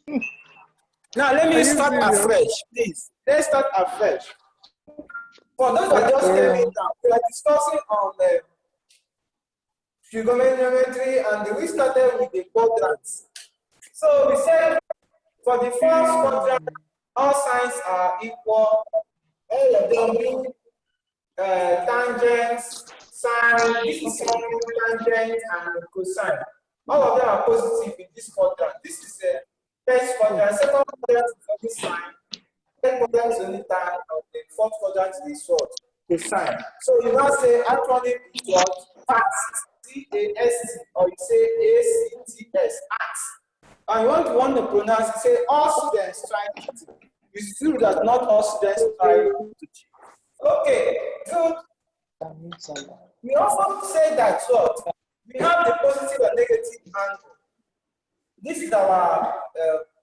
Now let me start afresh, please. Let's start afresh. For those that just came in now, we are discussing on trigonometry, and we started with the quadrants. So we said for the first quadrant, all signs are equal. All of them being tangents, sine, this is sine, tangent, and cosine. All of them are positive in this quadrant. This is a first quadrant. Second quadrant is only sine. Third quadrant is only tan, and the fourth quadrant is what? Cosine. So you now say acronym is what? Past. C-A-S-T, or you say A-C-T-S, ACT. And you want to pronounce, you say all students try to cheat. It's true that not all students try to cheat. Okay, good. We also say that what? We have the positive and negative angle. This is our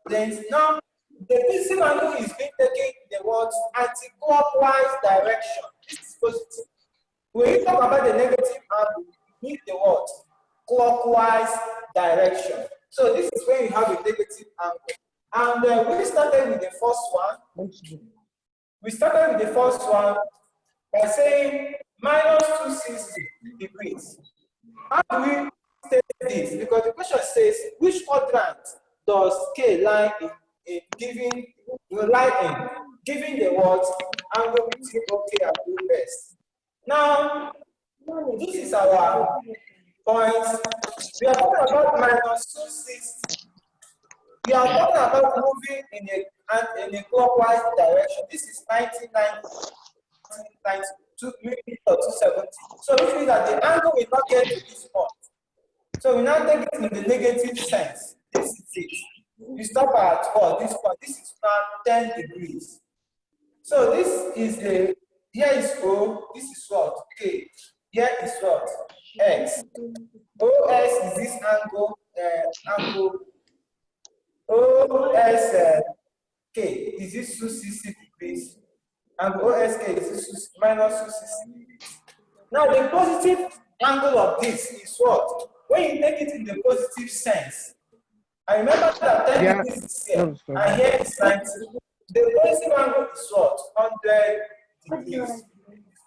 length. Now, the positive angle is being taken in the words anti-clockwise direction. This is positive. When you talk about the negative angle, need the word clockwise direction. So this is when you have a negative angle. And we started with the first one. We started with the first one by saying minus 260 degrees. How do we state this? Because the question says which quadrant does K lie in giving the words angle between OK and OS. Now, this is our point. We are talking about minus 260. We are talking about moving in a clockwise direction. This is 270. So this means that the angle will not get to this point. So we now take it in the negative sense. This is it. We stop at what? This point. This is now 10 degrees. So this is the, here is O, this is what? K. Here is what? X. OS is this angle, OS K is this 260 degrees, and OSK is this minus 260 degrees. Now the positive angle of this is what? When you take it in the positive sense, I remember that 10 degrees is here, and here is 90. The positive angle is what? 100 degrees.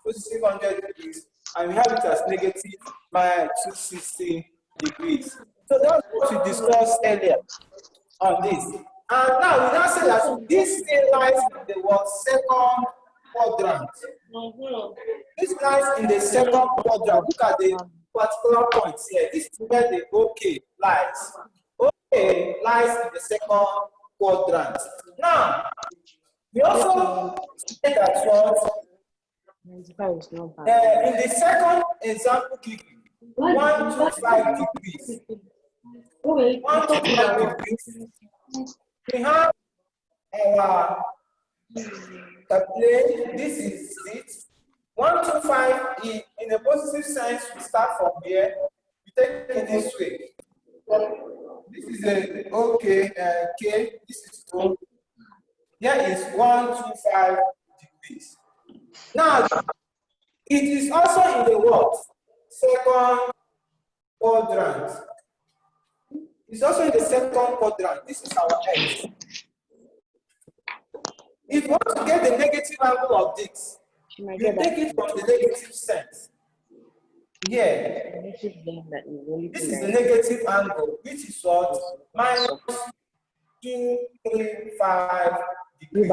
Positive 100 degrees. And we have it as negative by 260 degrees. So that's what we discussed earlier on this. And now we now say that this thing lies in the what? Second quadrant. This lies in the second quadrant. Look at the particular points here. This is where the OK lies. OK lies in the second quadrant. Now, we also say that what? In the second example, 125 degrees. 125 degrees. We have our plane. This is it. 125 in a positive sense. We start from here. We take it this way. This is a OK K. This is O. Here is 125 degrees. Now, it is also in the what? Second quadrant. It's also in the second quadrant. This is our X. If you want to get the negative angle of this, you take it from the negative sense. Here, this is the negative angle, which is what? Minus 235 degrees.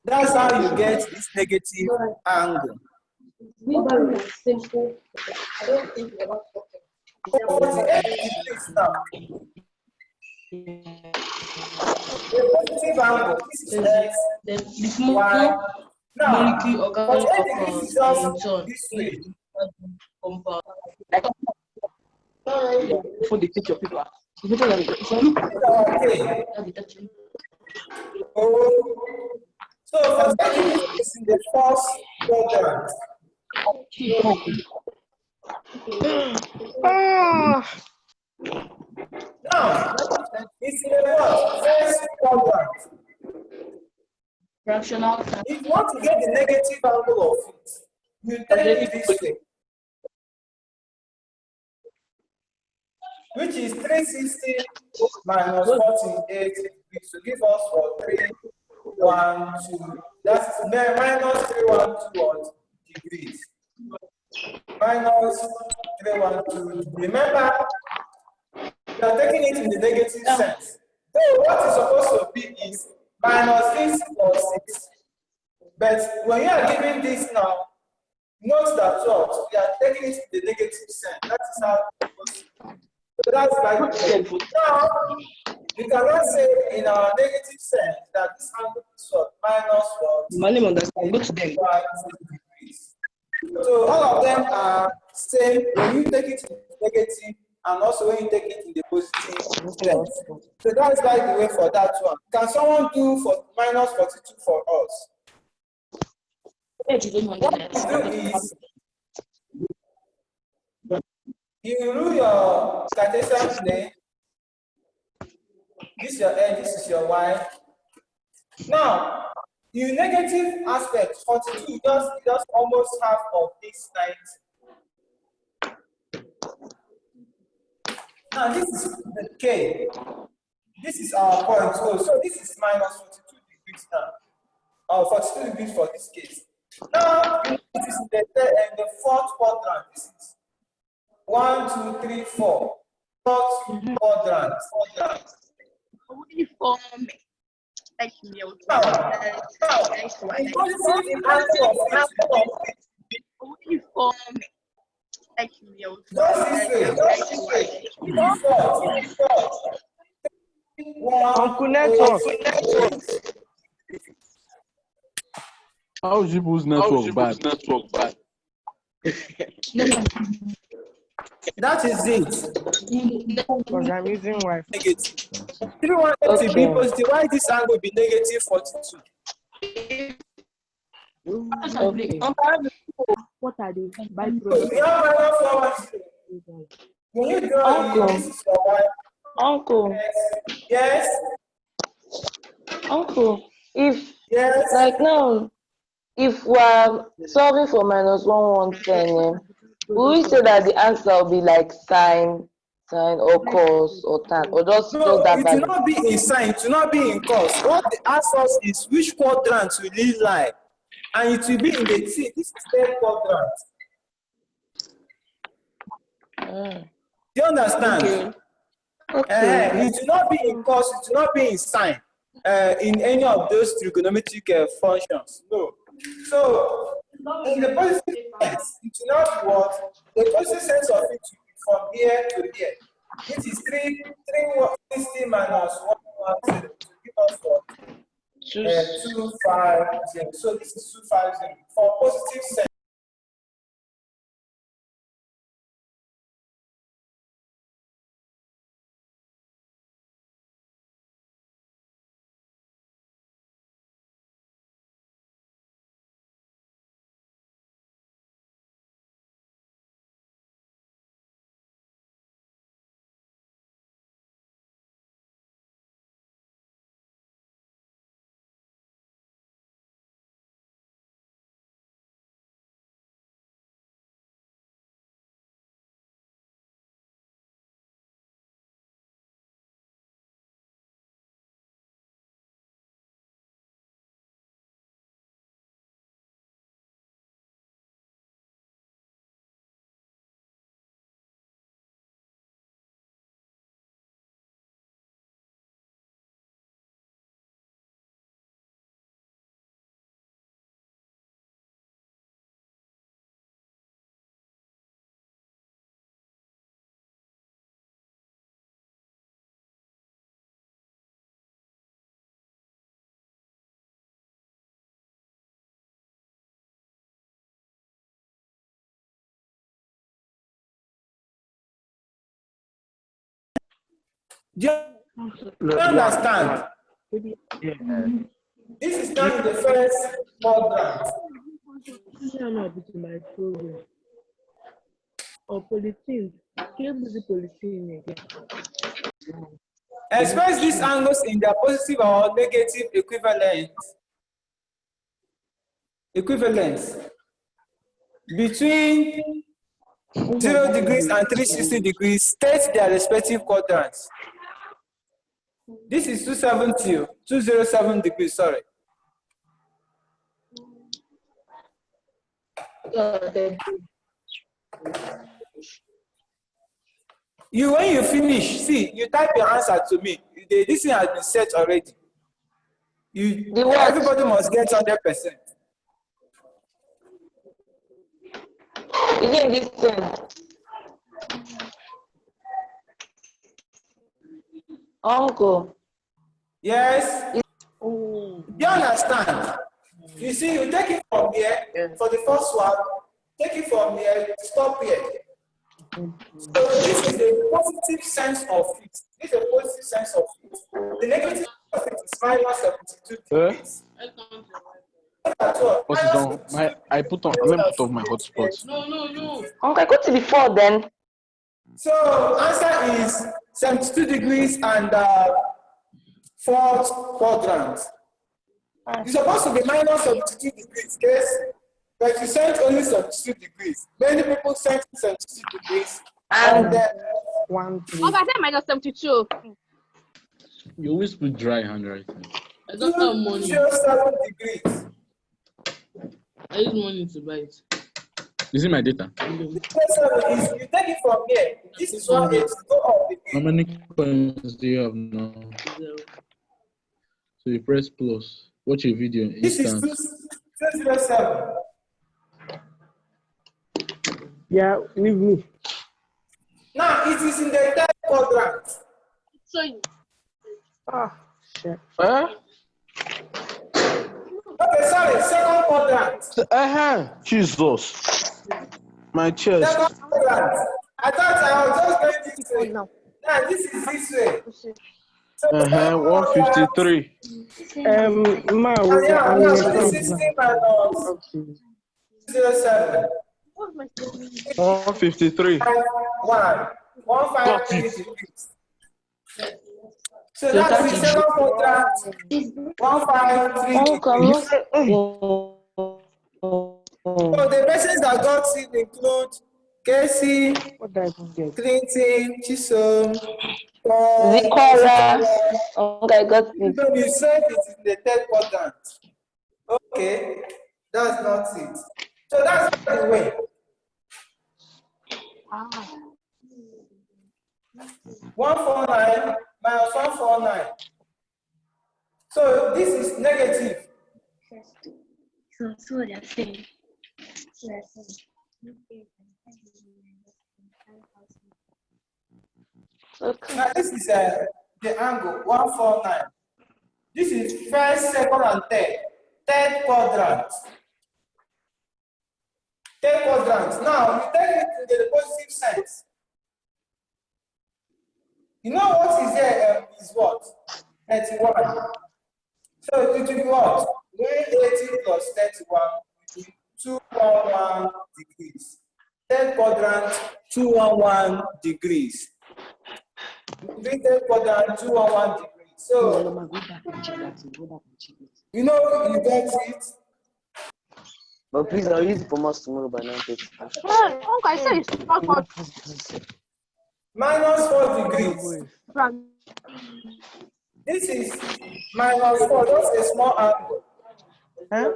That's how you get this negative angle. The positive angle, this is X, Y. Now, 48 degrees is also this way. For the picture, people are. So, for is in the first quadrant. Now, it's in the what? First quadrant. Fractional. If you want to get the negative angle of it, you take it this way. which is 360 minus 48 degrees to give us for 312. That's minus 312 degrees. Minus 312. Remember, we are taking it in the negative sense. So what is supposed to be is minus this plus 6. But when you are giving this now, note that what we are taking it in the negative sense. That is how it goes. So that's like now we cannot say in our negative sense that this angle is what minus what degrees. So all of them are same when you take it in the negative and also when you take it in the positive sense. So that's like the way for that one. Can someone do for minus 42 for us? What you do is you rule your Cartesian plane. This is your X, this is your Y. Now, in negative aspect, 42 just almost half of this 90. Now, this is the K. This is our point. So this is minus 42 degrees now. Or 42 degrees for this case. Now, it is in the fourth quadrant. This is 1, 2, 3, 4. Fourth quadrant. Uncle Network. How is people's network bad? That is it. Because I'm using Wi-Fi. Negative. 318 to be positive. Why this angle will be negative 42? Okay. What are they? When you draw this is your Y. Uncle. Yes. Uncle, if Yes. like now, if we're solving for minus 110, will we say that the answer will be like sine or cos or tan, or just that it value? will not be in sine, it will not be in cos. What they ask us is which quadrant will it lie? And it will be in the T. This is third quadrant. Do you understand? Okay. It will not be in cos, it will not be in sine, in any of those trigonometric functions. No. So, in the positive sense, it will not be what? The positive sense of it will be from here to here. This is 360 minus 110 to give us what? 250. So this is 250 for positive sense. Do you understand? This is now in the first quadrant. Or polythene. Can you use polythene again? Express these angles in their positive or negative equivalence between 0 degrees and 360 degrees, state their respective quadrants. This is 207 degrees, sorry. When you finish, see, you type your answer to me. This thing has been set already. Everybody must get 100%. Again, this thing. Uncle. Yes. Do you understand? You see, you take it from here for the first one. Take it from here. Stop here. So this is a positive sense of it. This is a positive sense of it. The negative of it is minus 72 degrees. What is on? Let me put off my hotspot. No. Uncle, go to the 4 then. So answer is 72 degrees and 4th quadrant. It's supposed to be minus 72 degrees, yes? But you sent only 72 degrees. Many people sent 72 degrees. And then 1, 3. Oh, I said minus 72. You always put dry handwriting. I don't have money. 207 degrees. I use money to buy it. Is it my data? 207 is, you take it from here. This is 1 8. Go up the How many coins do you have now? 0. So you press plus. Watch a video. This is Instant. 207. Yeah, leave me. Now it is in the 3rd quadrant. So, Shit. Okay, sorry, 2nd quadrant. Jesus. My chest. 2nd quadrant. I thought I was just going this way. Now this is this way. So 153. Ma, yeah, I'm now your 360 minus 07. 153. 153 degrees. So that's the 2nd quadrant. 153 Uncle, degrees. no. So the persons that got it include Casey, What did I even get? Clinton, Chisom, Paul. Zikora. Uncle, I got it. So you said it's in the 3rd quadrant. Okay, that's not it. So that's the way. 149 minus 149. So this is negative. Okay. Now this is the angle 149. This is 1st, 2nd, and 3rd. 3rd quadrant. 3rd quadrant. Now you take it in the positive sense. You know what is there is what? 31. So it will be what? 180 plus 31 will be 211 degrees. 3rd quadrant, 211 degrees. 3rd quadrant, 211 degrees. So, you know, you get it. But please, I'll use it for most tomorrow by 9:30. Uncle, I said it's not for Minus 4 degrees. This is minus 4. That's a small angle. Huh?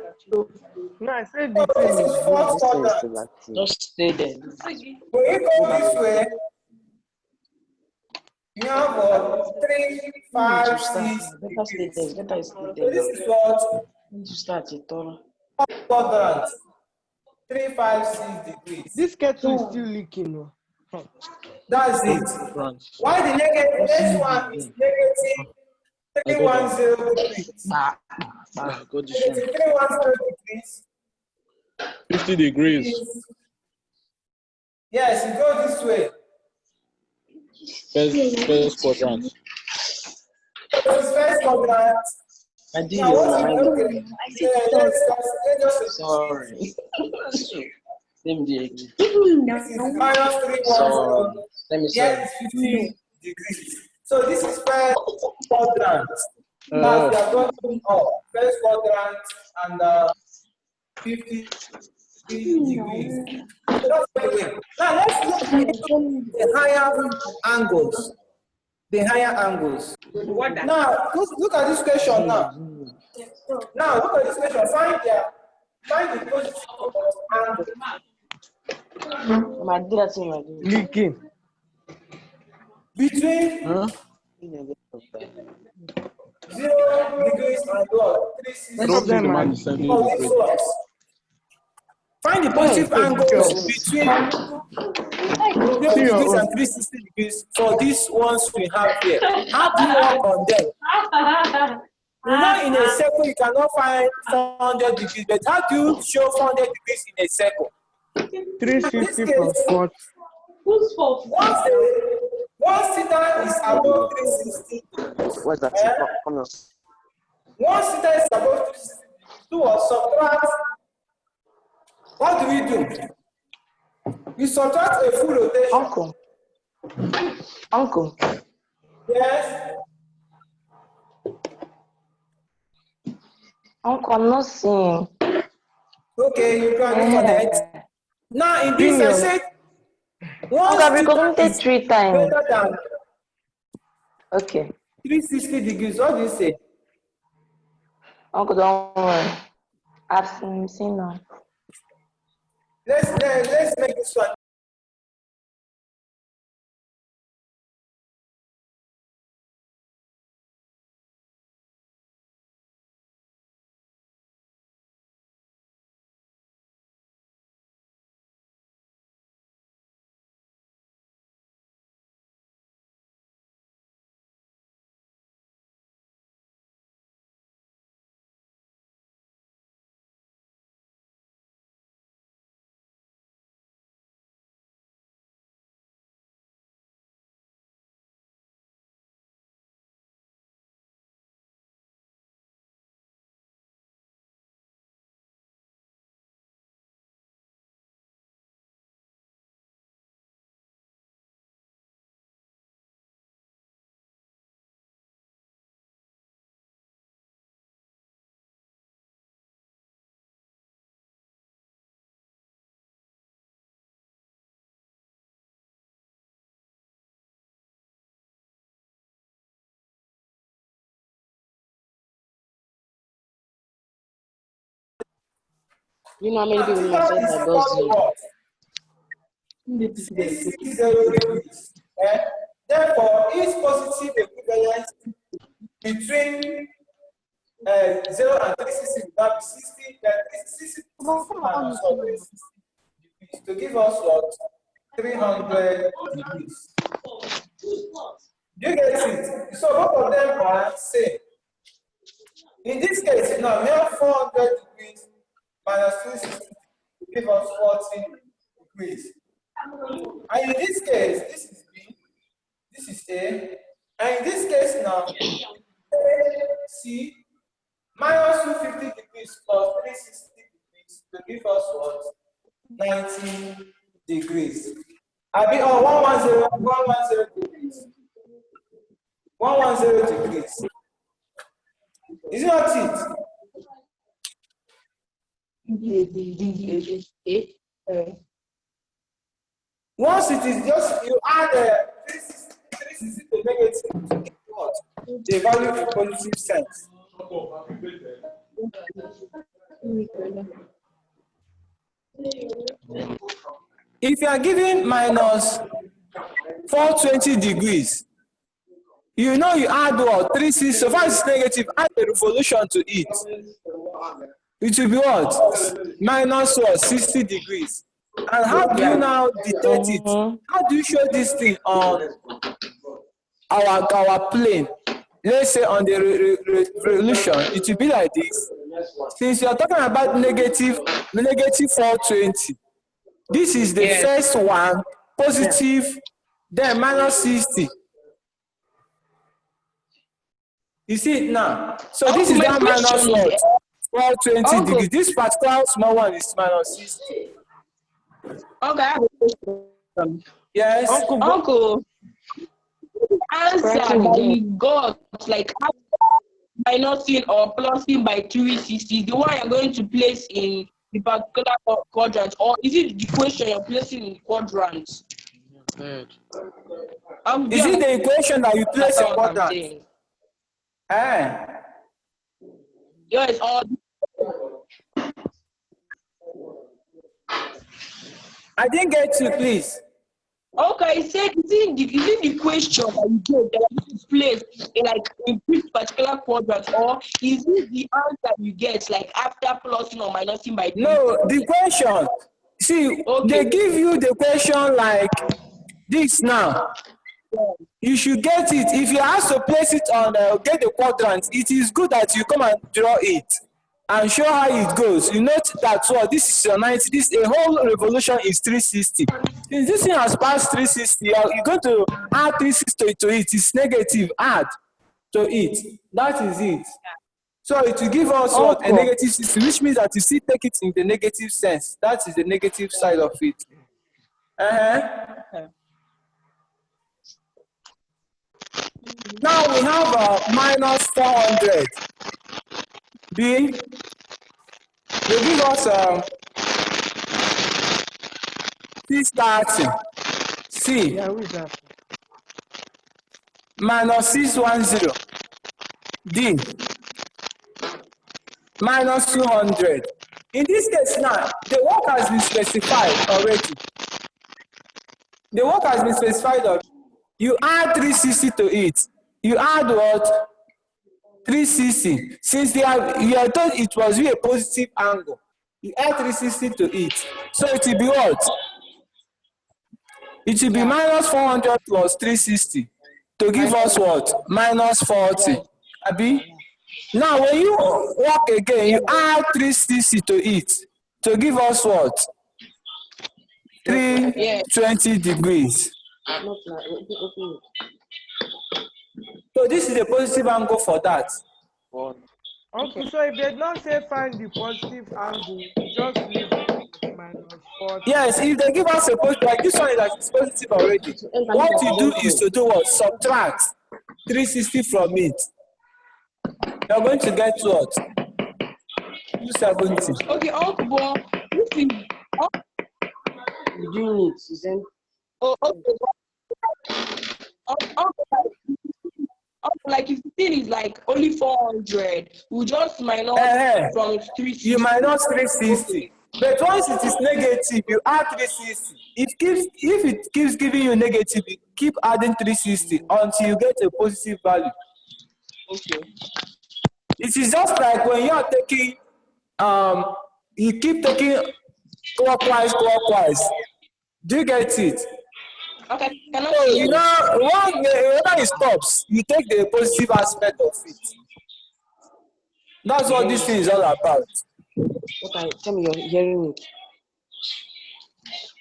No, I said So the this thing is is 4th This thing is quadrant. still active. just stay there. When you go this way, you have 3, 5, 6 Better stay degrees. there. Better stay So there. this is what? When you start it, all. Quadrant. 3, 5, 6 degrees. this kettle is still leaking. No? That's it. Why the negative? Next one is negative 310 degrees. Negative 310 degrees. 50 degrees. Yes, you go this way. First quadrant. This is 1st quadrant. I did Now, it what on is my okay? Let's Sorry. Same day. This is minus 310. Sorry. Let me Here say. is 50 degrees. So this is 1st quadrant. Now we are going up. 1st quadrant and 50 degrees. So that's very well. Now let's look at the higher angles. The higher angles. Now look at this question now. Now look at this question. Find the positive angle My dad that's in my dream. Leaking. between Huh? 0 degrees and what? 360 Don't say the man is sending you for the this question. one. Find the positive angles between 0 See your degrees own. and 360 degrees for these ones we have here. How do you work on them? You know, in a circle, you cannot find 400 degrees, but how do you show 400 degrees in a circle? 360 plus 40. Once theta is above 360 degrees, What's that? Come on. once theta is above 360 degrees, do or subtract. What do we do? We subtract a full rotation. Uncle. Yes. Uncle, I'm not seeing. Okay, you can reconnect. Now, in this, I said, once Uncle, I've theta reconnected is 3 times. greater than Okay. 360 degrees, what do you say? Uncle, don't worry. I've seen now. Let's make this one. You know how many people in my set that does it? 60 degrees. Therefore, each positive equivalence between 0 and 360 will now be 60, 360 minus 360 degrees to give us what? 300 degrees. You get it? So both of them are same. In this case, now we have 400 degrees minus 360 to give us 40 degrees. And in this case, this is B, this is A, and in this case now, C minus 250 degrees plus 360 degrees to give us what? 90 degrees. I mean, 110 degrees. 110 degrees. Is it not it? Once it is just, you add 360 to negative to get what? The value in positive sense. If you are given minus 420 degrees, you know you add what? 360, so far it's negative, add a revolution to it. It will be what? Minus what? 60 degrees. And how do you now detect it? How do you show this thing on our plane? Let's say on the revolution, it will be like this. Since you are talking about negative 420, this is the first one, positive, then minus 60. You see it now? So this is that minus what? 420 degrees. This particular small one is minus 60. Okay, I have a question. Yes. Uncle, answer that we got, like minusing or plusing by 360, the one you're going to place in the particular quadrant, or is it the question you're placing in quadrants? Is it the equation that you place in That's what I'm quadrant? saying. Yes, or I didn't get you, please. okay, say is it the question that you get that is placed in this particular quadrant, or is it the answer you get like after plussing or minusing by No, the question. See, okay. they give you the question like this now. You should get it. If you ask to place it on get the quadrant, it is good that you come and draw it and show how it goes. You note that this is your 90. This a whole revolution is 360. Since this thing has passed 360, you're going to add 360 to it. It's negative. Add to it. That is it. So it will give us what? A negative 60, which means that you still take it in the negative sense. That is the negative side of it. Now we have minus 400. B. They give us 630. C. Yeah, who is that? Minus 610. D. Minus 200. In this case now, the work has been specified already. The work has been specified already. You add 360 to it. You add what? 360. Since you are told it was with a positive angle, you add 360 to it. So it will be what? It will be minus 400 plus 360 to give us what? Minus 40. Abi? Now when you work again, you add 360 to it to give us what? 320 degrees. So this is the positive angle for that. Uncle, so if they don't say find the positive angle, just leave it minus 40. Yes, if they give us a positive, like this one is positive already. What you do is to do what? Subtract 360 from it. You're going to get what? 270. Okay, Uncle, but this is You do it, isn't like if the thing is like only 400, we just minus from 360. You minus 360. But once it is negative, you add 360. If it keeps giving you negative, you keep adding 360 until you get a positive value. Okay. It is just like when you are taking, you keep taking clockwise. Do you get it? Okay. So you know, when it stops, you take the positive aspect of it. That's what this thing is all about. Okay, tell me you're hearing it.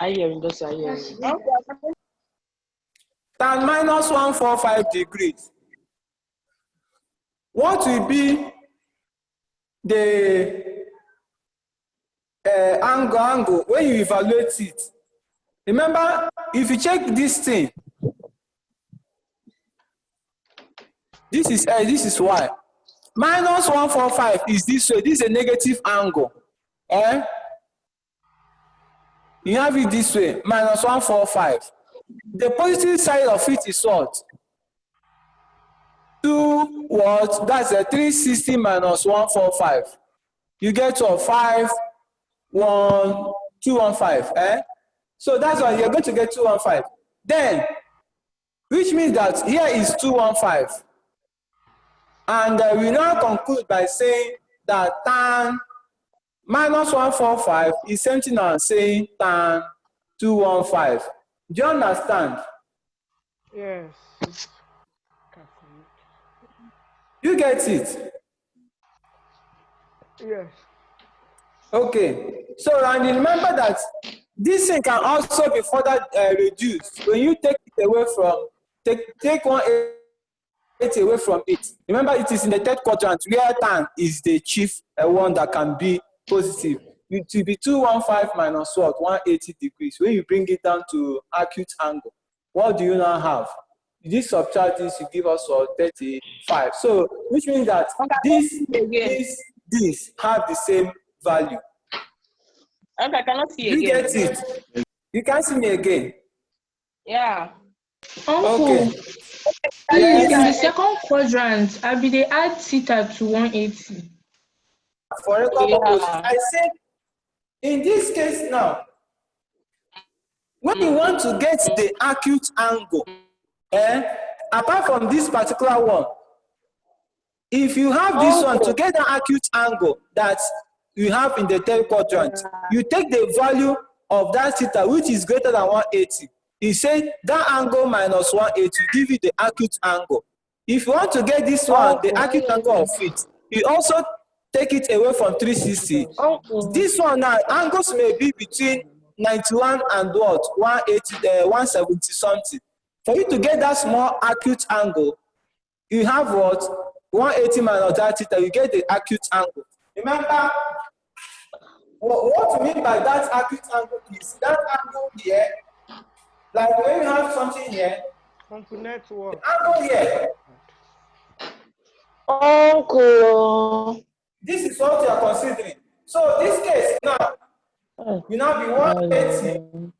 I hearing this, I hearing it. Tan minus 145 degrees. What will be the angle when you evaluate it? Remember, if you check this thing, this is y. Minus 145 is this way. This is a negative angle. You have it this way, minus 145. The positive side of it is what? 2 what? That's a 360 minus 145. You get to 215. So that's why you're going to get 215. Then, which means that here is 215. And we now conclude by saying that tan minus 145 is something as saying tan 215. Do you understand? Yes. You get it? Yes. Okay. So, and remember that this thing can also be further reduced when you take it away from, take 180 away from it. Remember, it is in the third quadrant where tan is the chief one that can be positive. It will be 215 minus what? 180 degrees. When you bring it down to acute angle, what do you now have? This subtract this, you give us 35. So, which means that this have the same value. Okay, I cannot see You again. get it? You can't see me again. Yeah. Uncle, Okay. please, in the Yes. second quadrant, I be they add theta to 180. For record purpose, Yeah. I said in this case now, when you want to get the acute angle, apart from this particular one, if you have this one to get the acute angle that you have in the third quadrant, you take the value of that theta which is greater than 180. You say that angle minus 180 give you the acute angle. If you want to get this one, the acute angle of it, you also take it away from 360. Uncle, This one now, angles may be between 91 and what? 180, 170 something. For you to get that small acute angle, you have what? 180 minus that theta, you get the acute angle. Remember, what we mean by that acute angle is that angle here, like when you have something here, Uncle the Network. angle here, Uncle. this is what you are considering. So this case now, will now be 180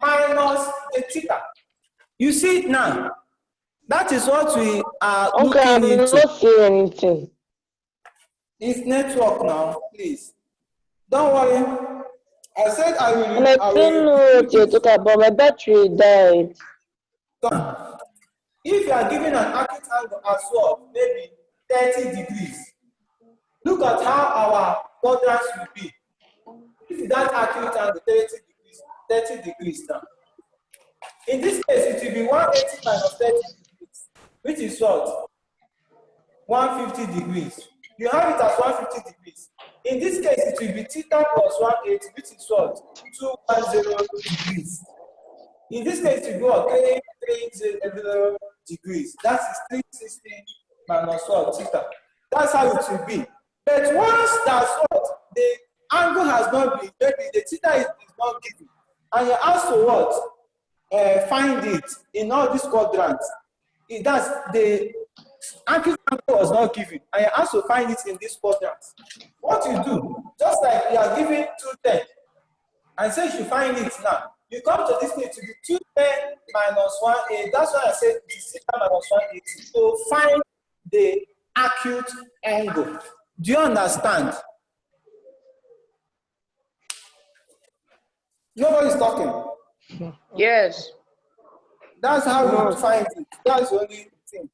minus the theta. You see it now. That is what we are Uncle, I'm looking into. not seeing anything. It's network now, please. Don't worry. I said I And I will don't know what you're talking about. My battery died. If you are given an acute angle as well, maybe 30 degrees, look at how our quadrants will be. If that acute angle 30 degrees now. In this case, it will be 180 minus 30 degrees, which is what? 150 degrees. You have it as 150 degrees. In this case, it will be theta plus 180, which is what? 210 degrees. In this case, it will be what? 330 degrees. That is 360 minus what? Theta. That's how it will be. But once that's what? The angle has not been, maybe the theta is not given. And you're asked to what? Find it in all these quadrants. That's the acute angle was not given, and you have to find it in this quadrant. What you do, just like you are given 210, and say you should find it now. You come to this place to be 210 minus 180. That's why I said this theta minus 180 to find the acute angle. Do you understand? Nobody's talking. Yes. That's how you find it. That's the only thing.